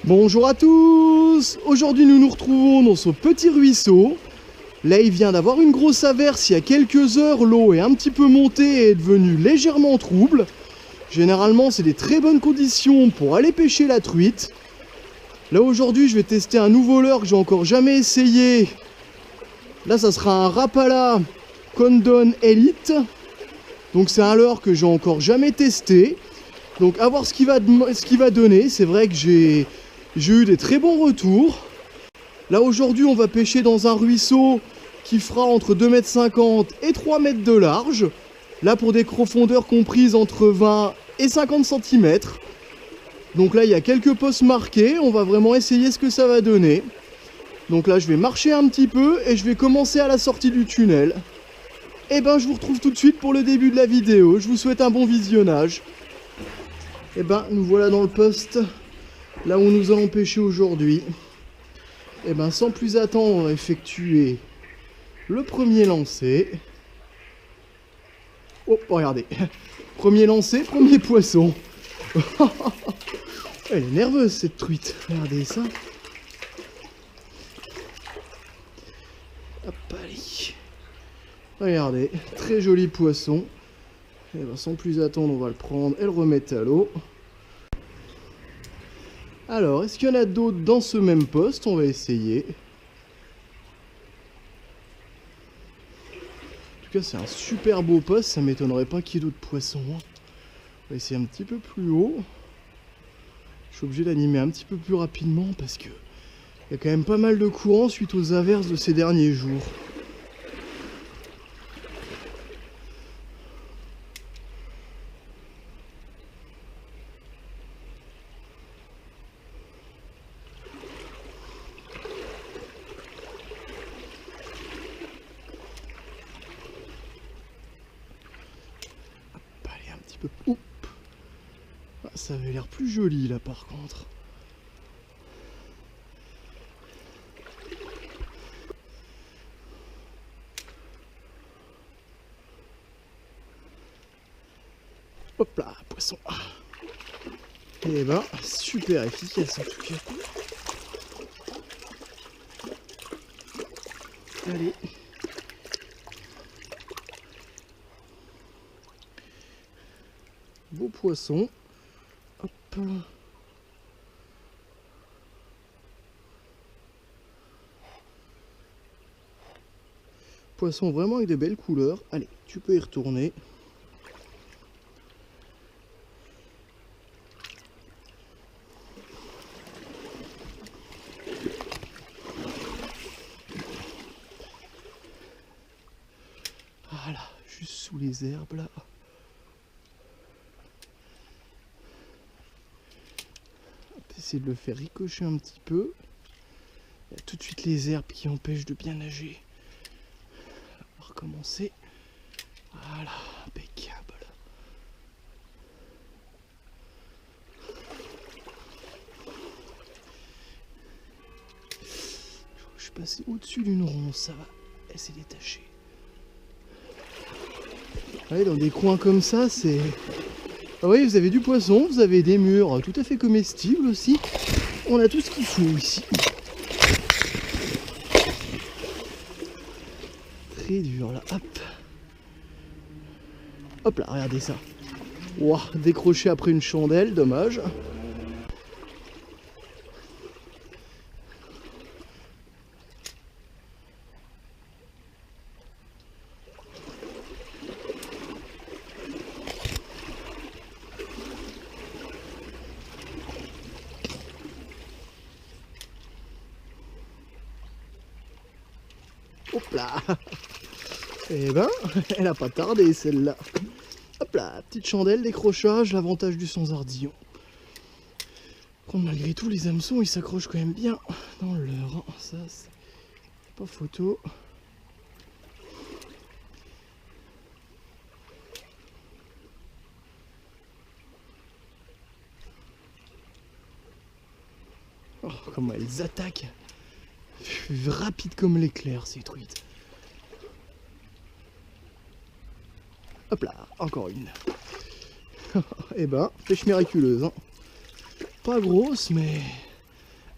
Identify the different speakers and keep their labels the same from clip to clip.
Speaker 1: Bonjour à tous. Aujourd'hui nous nous retrouvons dans ce petit ruisseau. Là il vient d'avoir une grosse averse il y a quelques heures, l'eau est un petit peu montée et est devenue légèrement trouble. Généralement c'est des très bonnes conditions pour aller pêcher la truite. Là aujourd'hui je vais tester un nouveau leurre que j'ai encore jamais essayé. Là ça sera un Rapala Condon Elite. Donc c'est un leurre que j'ai encore jamais testé. Donc à voir ce qu'il va donner. C'est vrai que j'ai eu des très bons retours. Là aujourd'hui on va pêcher dans un ruisseau qui fera entre 2,50 m et 3 mètres de large. Là pour des profondeurs comprises entre 20 et 50 cm. Donc là il y a quelques postes marqués. On va vraiment essayer ce que ça va donner. Donc là je vais marcher un petit peu et je vais commencer à la sortie du tunnel. Et ben je vous retrouve tout de suite pour le début de la vidéo. Je vous souhaite un bon visionnage. Et ben nous voilà dans le poste, là où nous allons pêcher aujourd'hui. Et ben sans plus attendre, on va effectuer le premier lancer. Oh regardez, premier lancer, premier poisson. Elle est nerveuse cette truite, regardez ça. Hop, allez. Regardez, très joli poisson. Et ben sans plus attendre, on va le prendre et le remettre à l'eau. Alors, est-ce qu'il y en a d'autres dans ce même poste? On va essayer. En tout cas, c'est un super beau poste, ça m'étonnerait pas qu'il y ait d'autres poissons. On va essayer un petit peu plus haut. Je suis obligé d'animer un petit peu plus rapidement parce que il y a quand même pas mal de courant suite aux averses de ces derniers jours. Oup. Ah, ça avait l'air plus joli là par contre. Hop là, poisson. Et ben, super efficace en tout cas. Allez. Beau poisson. Hop. Poisson vraiment avec des belles couleurs. Allez, tu peux y retourner. Voilà, juste sous les herbes là. Essayer de le faire ricocher un petit peu. Il y a tout de suite les herbes qui empêchent de bien nager. On va recommencer. Voilà, impeccable. Je suis passé au-dessus d'une ronce, ça va. Elle s'est détachée. Ouais, dans des coins comme ça, c'est... Ah oui, vous avez du poisson, vous avez des murs tout à fait comestibles aussi. On a tout ce qu'il faut ici. Très dur là, hop. Hop là, regardez ça. Ouah, décroché après une chandelle, dommage. Hop là. Eh ben, elle a pas tardé celle-là. Hop là, petite chandelle, décrochage, l'avantage du sans ardillon. Contre, malgré tout, les hameçons, ils s'accrochent quand même bien dans le leurre. Ça, c'est pas photo. Oh, comment elles attaquent. Rapide comme l'éclair ces truites. Hop là, encore une. Eh ben, pêche miraculeuse. Hein. Pas grosse, mais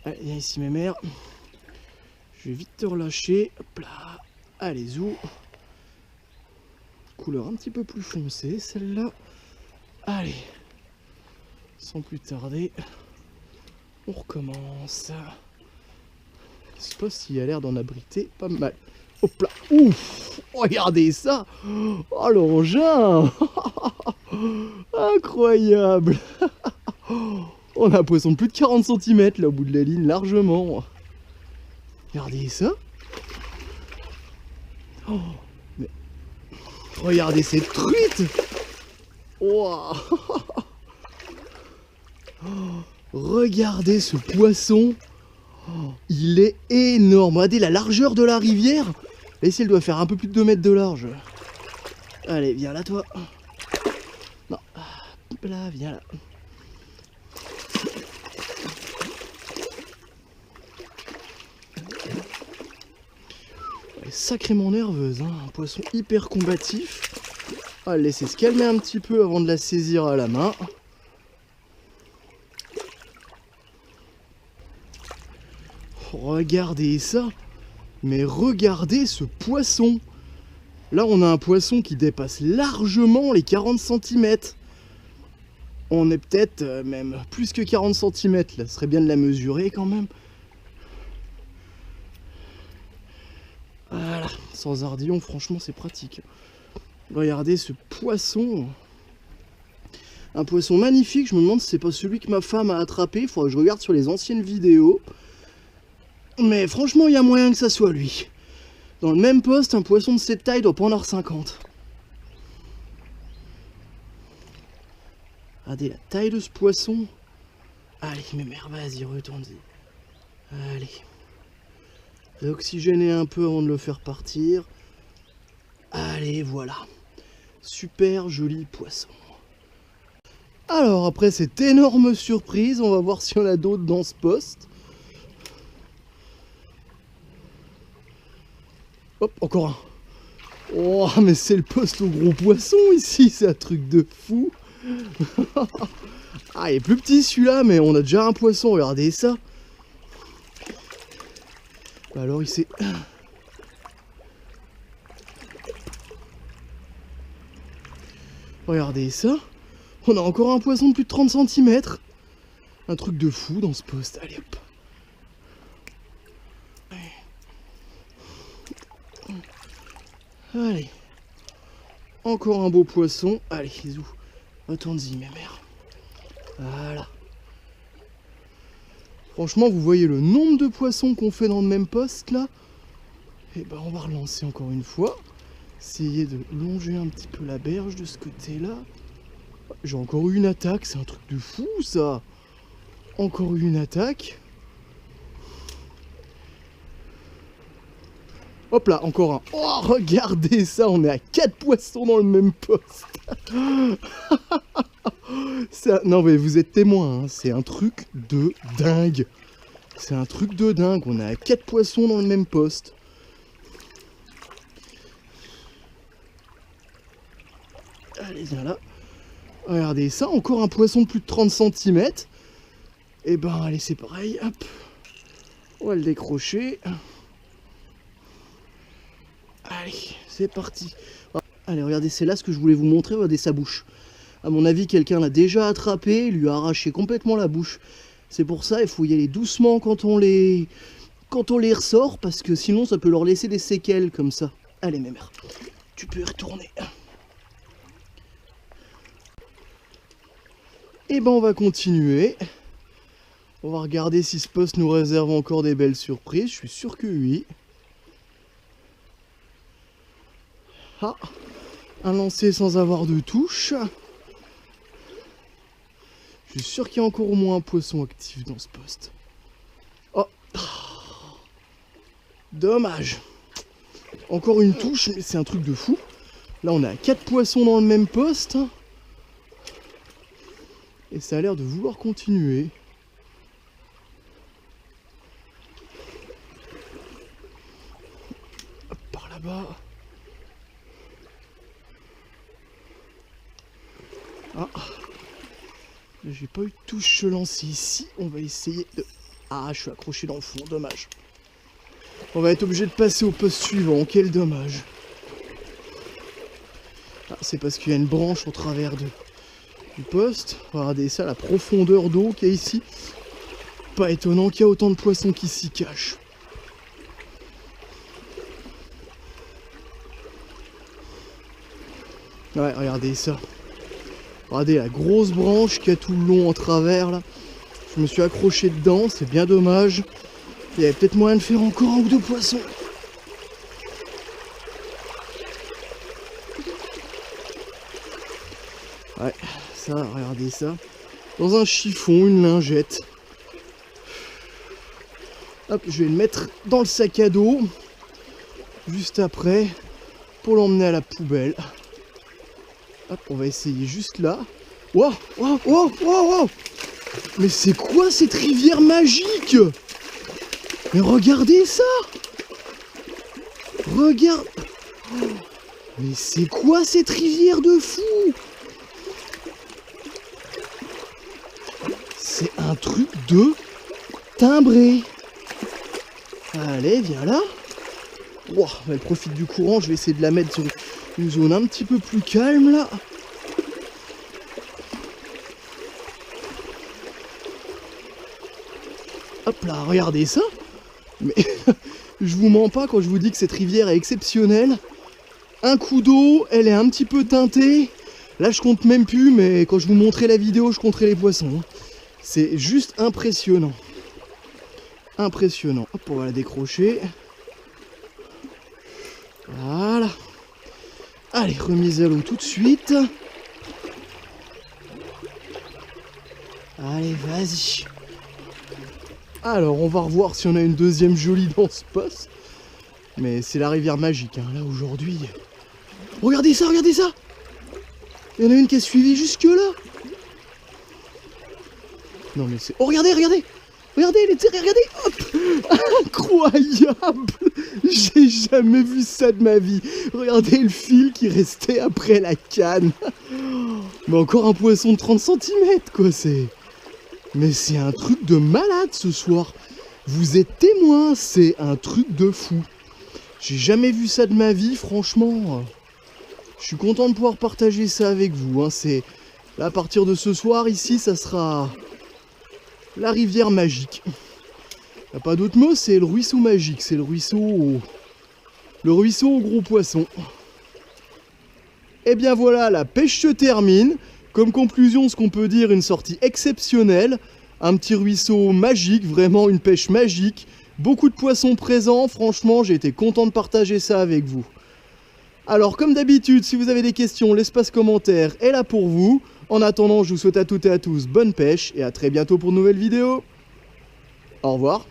Speaker 1: Allez, viens ici, mes mères. Je vais vite te relâcher. Hop là. Allez, zou. Couleur un petit peu plus foncée, celle-là. Allez. Sans plus tarder, on recommence. Ce poste, il a l'air d'en abriter pas mal. Hop là. Ouf. Regardez ça. Oh, l'engin. Incroyable. On a un poisson de plus de 40 cm là au bout de la ligne, largement. Regardez ça. Oh, mais... Regardez cette truite. Wow. Regardez ce poisson. Il est énorme. Regardez la largeur de la rivière. Là, ici, elle doit faire un peu plus de 2 mètres de large. Allez, viens là, toi. Non. Hop là, viens là. Elle est sacrément nerveuse, hein. Un poisson hyper combatif. On va le laisser se calmer un petit peu avant de la saisir à la main. Regardez ça. Mais regardez ce poisson. Là, on a un poisson qui dépasse largement les 40 cm. On est peut-être même plus que 40 cm. Là, ce serait bien de la mesurer quand même. Voilà, sans ardillon, franchement, c'est pratique. Regardez ce poisson. Un poisson magnifique. Je me demande si c'est pas celui que ma femme a attrapé. Il faudrait que je regarde sur les anciennes vidéos. Mais franchement, il y a moyen que ça soit lui. Dans le même poste, un poisson de cette taille doit pas en avoir 50. Regardez la taille de ce poisson. Allez, mes mères, vas-y, retourne-y. Allez. L'oxygéner un peu avant de le faire partir. Allez, voilà. Super joli poisson. Alors, après cette énorme surprise, on va voir si on a d'autres dans ce poste. Hop, encore un. Oh, mais c'est le poste au gros poisson ici, c'est un truc de fou. Ah, il est plus petit celui-là, mais on a déjà un poisson, regardez ça. Bah alors il s'est... Regardez ça. On a encore un poisson de plus de 30 cm. Un truc de fou dans ce poste. Allez hop. Allez. Encore un beau poisson. Allez, zou. Retourne-y, mes mères. Voilà. Franchement, vous voyez le nombre de poissons qu'on fait dans le même poste, là. Et ben, on va relancer encore une fois. Essayer de longer un petit peu la berge de ce côté-là. J'ai encore eu une attaque. C'est un truc de fou, ça. Encore eu une attaque. Hop là, encore un. Oh, regardez ça, on est à 4 poissons dans le même poste. Ça, non mais vous êtes témoins, hein, c'est un truc de dingue. C'est un truc de dingue, on est à 4 poissons dans le même poste. Allez, viens là. Regardez ça, encore un poisson de plus de 30 cm. Et ben, allez, c'est pareil, hop. On va le décrocher. Allez, c'est parti. Allez, regardez, c'est là ce que je voulais vous montrer, regardez sa bouche. À mon avis, quelqu'un l'a déjà attrapé, il lui a arraché complètement la bouche. C'est pour ça, il faut y aller doucement quand on les ressort, parce que sinon ça peut leur laisser des séquelles comme ça. Allez, mes mères, tu peux y retourner. Et ben, on va continuer. On va regarder si ce poste nous réserve encore des belles surprises. Je suis sûr que oui. Ah, un lancer sans avoir de touche. Je suis sûr qu'il y a encore au moins un poisson actif dans ce poste. Oh, dommage. Encore une touche, mais c'est un truc de fou. Là, on a 4 poissons dans le même poste. Et ça a l'air de vouloir continuer. Hop, par là-bas. Ah, j'ai pas eu de touche ce lancer ici. On va essayer de Ah, je suis accroché dans le fond, dommage. On va être obligé de passer au poste suivant, quel dommage. Ah, c'est parce qu'il y a une branche au travers du poste. Regardez ça, la profondeur d'eau qu'il y a ici. Pas étonnant qu'il y a autant de poissons qui s'y cachent. Ouais, regardez ça. Regardez la grosse branche qu'il y a tout le long en travers là. Je me suis accroché dedans, c'est bien dommage. Il y avait peut-être moyen de faire encore un ou deux poissons. Ouais, ça, regardez ça. Dans un chiffon, une lingette. Hop, je vais le mettre dans le sac à dos. Juste après, pour l'emmener à la poubelle. Hop, on va essayer juste là. Wow, wow, wow, wow, wow. Mais c'est quoi cette rivière magique? Mais regardez ça! Regarde! Mais c'est quoi cette rivière de fou? C'est un truc de timbré. Allez, viens là. Wow, elle profite du courant, je vais essayer de la mettre sur une zone un petit peu plus calme là. Hop là, regardez ça. Mais je vous mens pas quand je vous dis que cette rivière est exceptionnelle. Un coup d'eau, elle est un petit peu teintée. Là je compte même plus, mais quand je vous montrais la vidéo, je compterai les poissons. C'est juste impressionnant. Impressionnant. Hop, on va la décrocher. Voilà. Allez, remise à l'eau tout de suite. Allez, vas-y. Alors, on va revoir si on a une deuxième jolie dans ce poste. Mais c'est la rivière magique, hein, là, aujourd'hui. Regardez ça, regardez ça! Il y en a une qui a suivi jusque-là. Non, mais c'est... Oh, regardez, regardez! Regardez, elle est... Regardez, hop! Incroyable! J'ai jamais vu ça de ma vie. Regardez le fil qui restait après la canne. Mais encore un poisson de 30 cm, quoi, c'est... Mais c'est un truc de malade ce soir. Vous êtes témoins, c'est un truc de fou. J'ai jamais vu ça de ma vie, franchement. Je suis content de pouvoir partager ça avec vous. Hein. C'est là, à partir de ce soir, ici, ça sera la rivière magique. Il n'y a pas d'autre mot, c'est le ruisseau magique. C'est le ruisseau au gros poisson. Et bien voilà, la pêche se termine. Comme conclusion, ce qu'on peut dire, une sortie exceptionnelle, un petit ruisseau magique, vraiment une pêche magique, beaucoup de poissons présents, franchement j'ai été content de partager ça avec vous. Alors comme d'habitude, si vous avez des questions, l'espace commentaire est là pour vous. En attendant, je vous souhaite à toutes et à tous bonne pêche et à très bientôt pour une nouvelle vidéo. Au revoir.